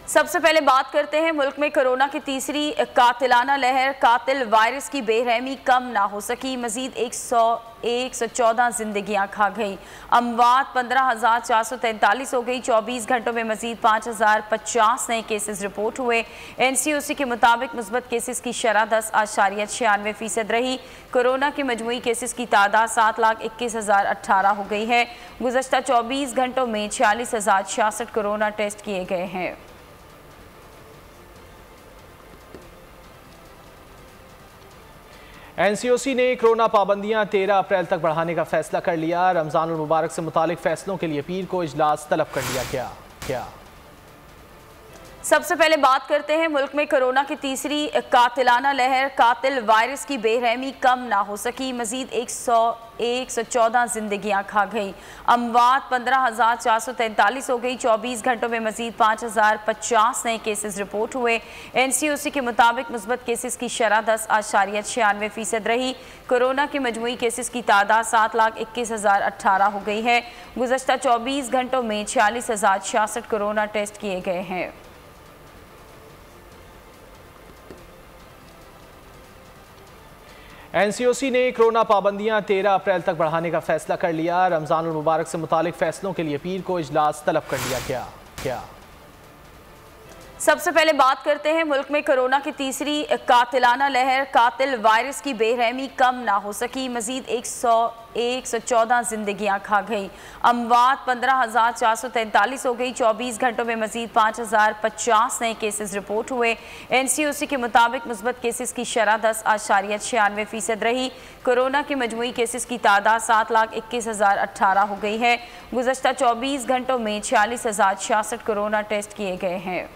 सबसे पहले बात करते हैं मुल्क में कोरोना की तीसरी कातिलाना लहर। कातिल वायरस की बेरहमी कम ना हो सकी, मजीद 114 जिंदगियां खा गई। अमवात 15,443 हो गई। 24 घंटों में मजीद 5,050 नए केसेस रिपोर्ट हुए। NCOC के मुताबिक मुस्बत केसेस की शरह 10.96% रही। कोरोना के मजमूई केसेस की तादाद 7,21,018 हो गई है। गुज़श्ता 24 घंटों में 46,066 कोरोना टेस्ट किए गए हैं। NCOC ने कोरोना पाबंदियां 13 अप्रैल तक बढ़ाने का फैसला कर लिया। रमजानुल मुबारक से मुतालिक फैसलों के लिए पीर को इजलास तलब कर लिया क्या। सबसे पहले बात करते हैं मुल्क में कोरोना की तीसरी कातिलाना लहर। कातिल वायरस की बेरहमी कम ना हो सकी, मजीद 114 जिंदगियां खा गई। अमवात 15,443 हो गई। 24 घंटों में मजीद 5,050 नए केसेस रिपोर्ट हुए। NCOC के मुताबिक मुस्बत केसेस की शरह 10.96% रही। कोरोना के मजमूई केसेस की तादाद 7,21,018 हो गई है। गुज़श्ता 24 घंटों में 46,066 कोरोना टेस्ट किए गए हैं। NCOC ने कोरोना पाबंदियां 13 अप्रैल तक बढ़ाने का फैसला कर लिया। रमजानुल मुबारक से मुतालिक फैसलों के लिए पीर को इजलास तलब कर लिया क्या। सबसे पहले बात करते हैं मुल्क में कोरोना की तीसरी कातिलाना लहर। कातिल वायरस की बेरहमी कम ना हो सकी, मजीद 114 जिंदगियां खा गई। अमवात 15,443 हो गई। 24 घंटों में मजीद 5,050 नए केसेस रिपोर्ट हुए। NCOC के मुताबिक मुस्बत केसेस की शरह 10.96% रही। कोरोना के मजमूई केसेस की तादाद 7,21,018 हो गई है। गुज़श्ता 24 घंटों में 46,066 कोरोना टेस्ट किए गए हैं।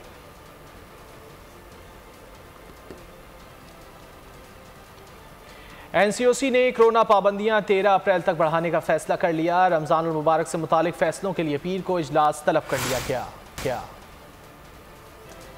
NCOC ने कोरोना पाबंदियां 13 अप्रैल तक बढ़ाने का फैसला कर लिया। रमजानुल मुबारक से मुतालिक फैसलों के लिए पीर को इजलास तलब कर लिया क्या।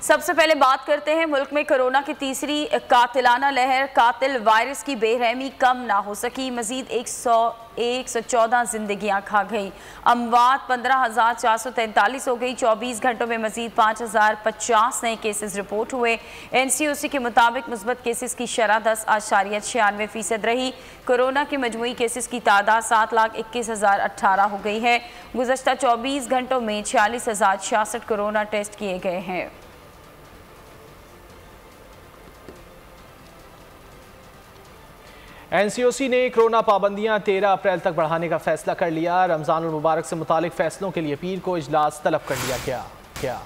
सबसे पहले बात करते हैं मुल्क में कोरोना की तीसरी कातिलाना लहर। कातिल वायरस की बेरहमी कम ना हो सकी, मजीद 114 जिंदगियां खा गई। अमवात 15,443 हो गई। 24 घंटों में मजीद 5,050 नए केसेस रिपोर्ट हुए। NCOC के मुताबिक मुस्बत केसेस की शरह 10.96% रही। कोरोना के मजमूई केसेस की तादाद 7,21,018 हो गई है। गुज़श्ता 24 घंटों में 46,066 कोरोना टेस्ट किए गए हैं। NCOC ने कोरोना पाबंदियां 13 अप्रैल तक बढ़ाने का फैसला कर लिया। रमजानुल मुबारक से मुतालिक फैसलों के लिए पीर को इजलास तलब कर लिया क्या।